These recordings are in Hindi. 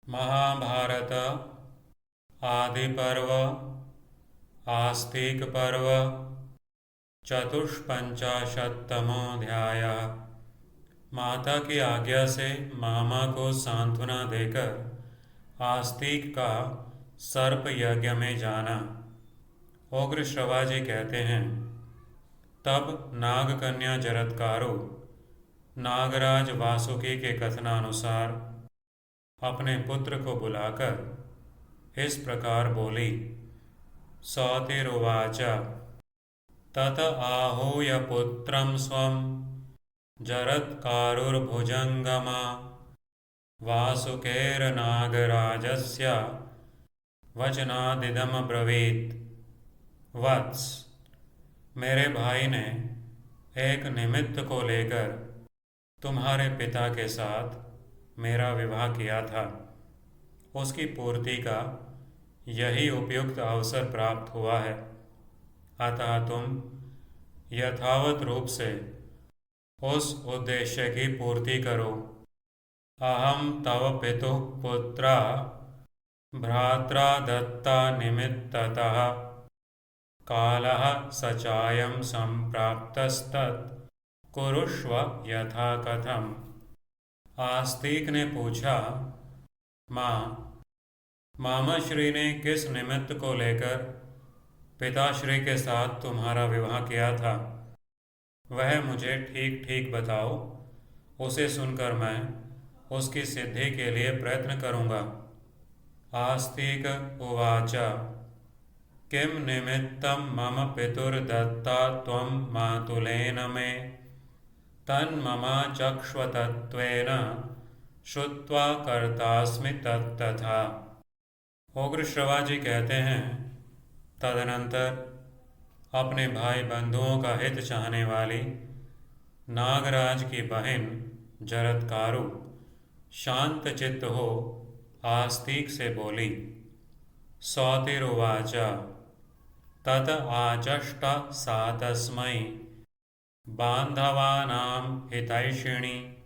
महाभारत आदि पर्व आस्तिक पर्व चतुष्पंचाशत्तमोऽध्यायः। माता की आज्ञा से मामा को सांत्वना देकर आस्तिक का सर्प यज्ञ में जाना। उग्र श्रवाजी कहते हैं, तब नागकन्या जरत्कारो नागराज वासुकी के कथनानुसार अपने पुत्र को बुलाकर इस प्रकार बोली। सौतिरुवाच तत आहूय पुत्रं स्वं जरत्कारुर्भुजङ्गमा वासुकेर्नागराजस्य वचनादिदमब्रवीत्। वत्स, मेरे भाई ने एक निमित्त को लेकर तुम्हारे पिता के साथ मेरा विवाह किया था। उसकी पूर्ति का यही उपयुक्त अवसर प्राप्त हुआ है। अतः तुम यथावत रूप से उस उद्देश्य की पूर्ति करो। अहम तव पितुः पुत्रा भ्रात्रा दत्ता निमित्ततः कालः सचायं संप्राप्तस्तत् कुरुष्व यथा कथम्। आस्तिक ने पूछा, माँ, मामा श्री ने किस निमित्त को लेकर पिताश्री के साथ तुम्हारा विवाह किया था, वह मुझे ठीक ठीक बताओ। उसे सुनकर मैं उसकी सिद्धि के लिए प्रयत्न करूँगा। आस्तिक उवाच किं निमित्तं मम पितुर्दत्ता त्वं मातुलेन मे तन्ममा चक्ष्वतत्त्वेन श्रुत्वा कर्तास्मि तत्तथा। उग्र श्रवाजी कहते हैं, तदनंतर अपने भाई बंधुओं का हित चाहने वाली नागराज की बहन जरत्कारु शांत चित्त हो आस्तिक से बोली। सौतिरुवाच तत आचष्ट सा तस्मै बान्धवानां हितैषिणी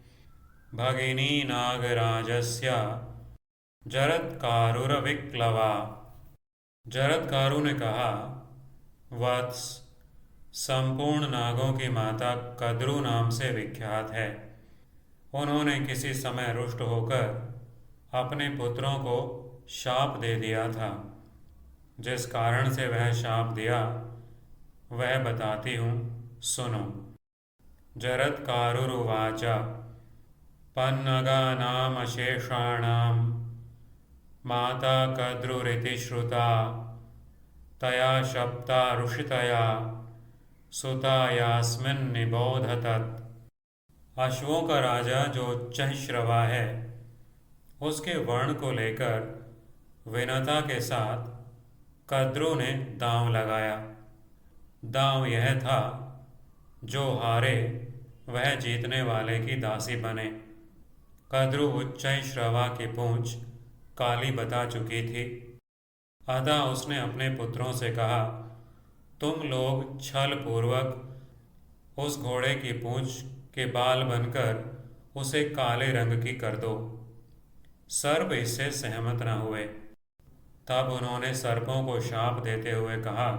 भगिनी नागराजस्य जरत्कारुरविक्लवा। जरत्कारु ने कहा, वत्स, संपूर्ण नागों की माता कद्रु नाम से विख्यात है। उन्होंने किसी समय रुष्ट होकर अपने पुत्रों को शाप दे दिया था। जिस कारण से वह शाप दिया वह बताती हूँ, सुनो। जरत्कारुरुवाच पन्नगानामशेषाणां माता कद्रुरिति श्रुता तया शप्ता ऋषितया सुता यास्मिन् निबोधतत्। अश्वों का राजा जो चंश्रवा है, उसके वर्ण को लेकर विनता के साथ कद्रु ने दांव लगाया। दांव यह था, जो हारे वह जीतने वाले की दासी बने। कद्रु उच्चैश्रवा की पूंछ काली बता चुकी थी। अतः उसने अपने पुत्रों से कहा, तुम लोग छल पूर्वक उस घोड़े की पूंछ के बाल बनकर उसे काले रंग की कर दो। सर्प इससे सहमत न हुए। तब उन्होंने सर्पों को शाप देते हुए कहा,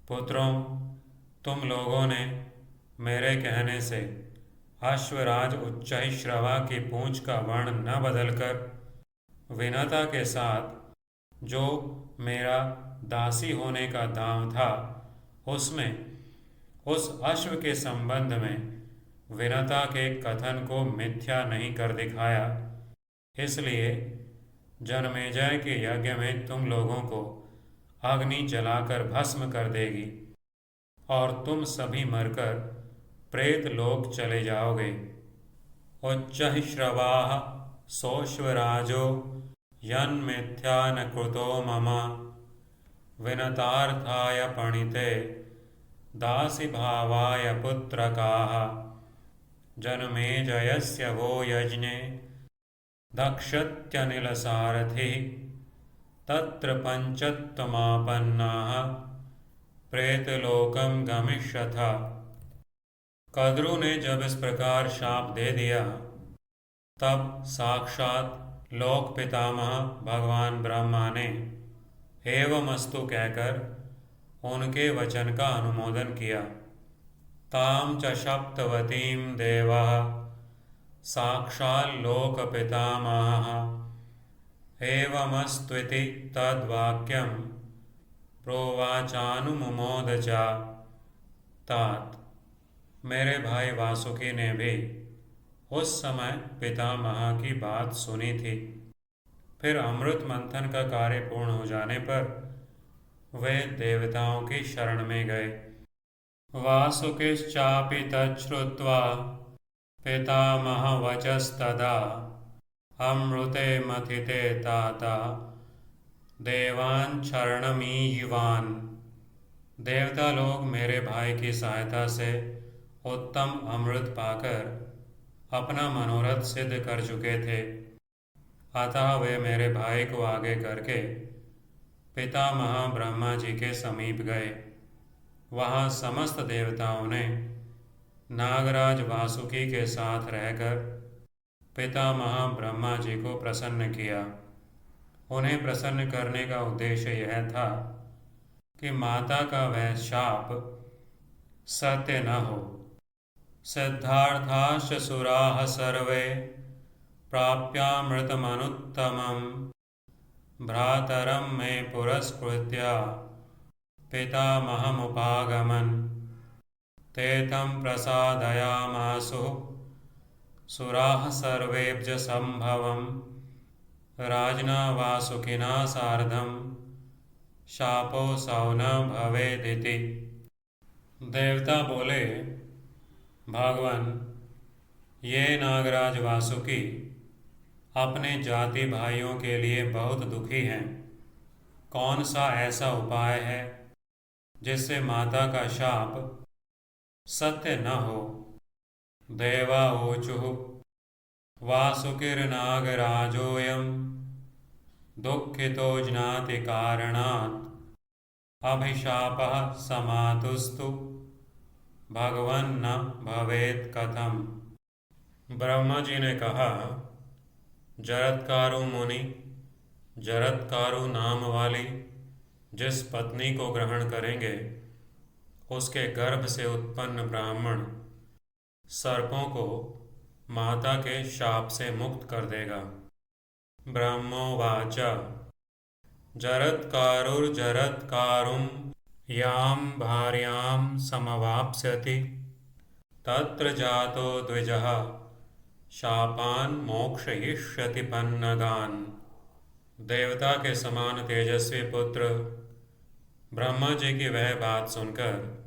पुत्रों, तुम लोगों ने मेरे कहने से अश्वराज उच्चैश्रवा की पूंछ का वर्ण न बदलकर विनता के साथ जो मेरा दासी होने का दांव था, उसमें उस अश्व के संबंध में विनता के कथन को मिथ्या नहीं कर दिखाया। इसलिए जनमेजय के यज्ञ में तुम लोगों को अग्नि जलाकर भस्म कर देगी और तुम सभी मरकर प्रेत लोक चले जाओगे। उच्चैश्रवाः सोऽश्वराजो यन्मिथ्या न कृतो मम विनतार्थाय पणिते दासी भावाय पुत्रकाः। जनमेजयस्य वो यज्ञे दक्षत्यनिलसारथिः तत्र पंचत्वमापन्नाः प्रेतलोकम गमिष्यथा। कद्रु ने जब इस प्रकार शाप दे दिया, तब साक्षात लोक पितामह भगवान ब्रह्मा ने एवमस्तु कहकर उनके वचन का अनुमोदन किया। ताम च सप्तवतीं देवः साक्षाल्लोक पितामहः एवमस्त्विति तद्वाक्यं प्रोवाचानुमुमोद च। तात मेरे भाई वासुकी ने भी उस समय पितामह की बात सुनी थी। फिर अमृत मंथन का कार्य पूर्ण हो जाने पर वे देवताओं की शरण में गए। वासुकिश्चापि तच्छ्रुत्वा पितामह वचस्तदा अमृते मथिते ताता देवान् शरणमीयुवान्। देवता लोग मेरे भाई की सहायता से उत्तम अमृत पाकर अपना मनोरथ सिद्ध कर चुके थे। अतः वे मेरे भाई को आगे करके पितामह ब्रह्मा जी के समीप गए। वहाँ समस्त देवताओं ने नागराज वासुकी के साथ रहकर पितामह ब्रह्मा जी को प्रसन्न किया। उन्हें प्रसन्न करने का उद्देश्य यह था कि माता का वह शाप सत्य न हो। सिद्धार्थाश्च सुराः सर्वे प्राप्यामृतमनुत्तमं भ्रातरं मे पुरस्कृत्य पितामहमुपागमन्। ते तं प्रसादयामासु सुराः सर्वेऽब्जसंभवं राजना वासुकिना सार्धं शापोऽसौ न भवेदिति। देवता बोले, भगवान, ये नागराज वासुकी अपने जाति भाइयों के लिए बहुत दुखी हैं। कौन सा ऐसा उपाय है जिससे माता का शाप सत्य न हो। देवा ऊचुः वासुकिर्नागराजोऽयं दुःखितो ज्ञाति कारणात् अभिशापः समातुस्तु भगवन् न भवेत् कथम। ब्रह्मा जी ने कहा, जरत्कारु मुनि जरत्कारु नाम वाली जिस पत्नी को ग्रहण करेंगे उसके गर्भ से उत्पन्न ब्राह्मण सर्पों को माता के शाप से मुक्त कर देगा। ब्रह्मोवाच जरत्कारुर्जरत्कारुं यां भार्यां समवाप्स्यति तत्र जातो द्विजः शापान् मोक्षयिष्यति पन्नगान्। देवता के समान तेजस्वी पुत्र ब्रह्मा जी की वह बात सुनकर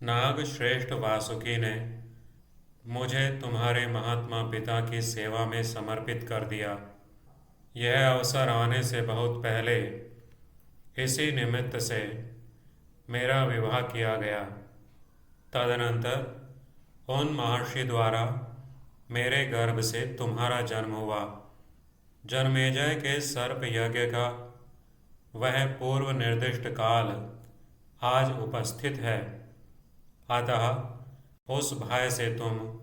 नाग श्रेष्ठ वासुकी ने मुझे तुम्हारे महात्मा पिता की सेवा में समर्पित कर दिया। यह अवसर आने से बहुत पहले इसी निमित्त से मेरा विवाह किया गया। तदनंतर उन महर्षि द्वारा मेरे गर्भ से तुम्हारा जन्म हुआ। जन्मेजय के सर्प यज्ञ का वह पूर्व निर्दिष्ट काल आज उपस्थित है। अतः उस भय से तुम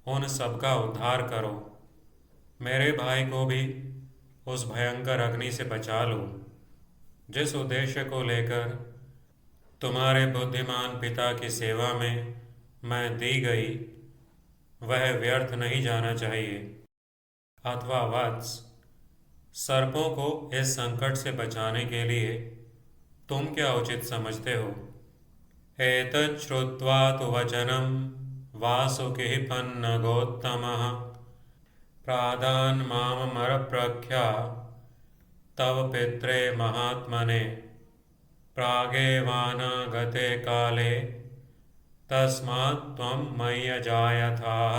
उन सबका उद्धार करो। मेरे भाई को भी उस भयंकर अग्नि से बचा लो। जिस उद्देश्य को लेकर तुम्हारे बुद्धिमान पिता की सेवा में मैं दी गई वह व्यर्थ नहीं जाना चाहिए। अथवा वत्स, सर्पों को इस संकट से बचाने के लिए तुम क्या उचित समझते हो? एतत् श्रुत्वा तु वचनं वासुकिः पन्नगोत्तमः प्रादान् माममरप्रख्या तव पित्रे महात्मने प्रागेवानागते काले तस्मात् त्वं मय्यजायथाः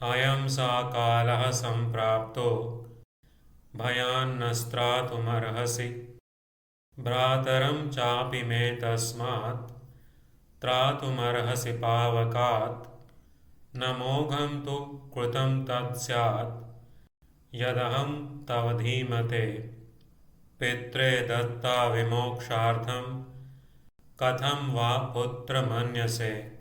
अयं सा कालः सम्प्राप्तो भयान्नस्त्रातुमर्हसि भ्रातरं चापि मे तस्मात् त्रातुमर्हसि पावकात् न मोघं तु कृतं तत् स्यात् यदहं तव धीमते पित्रे दत्ता विमोक्षार्थं कथं वा पुत्र मन्यसे।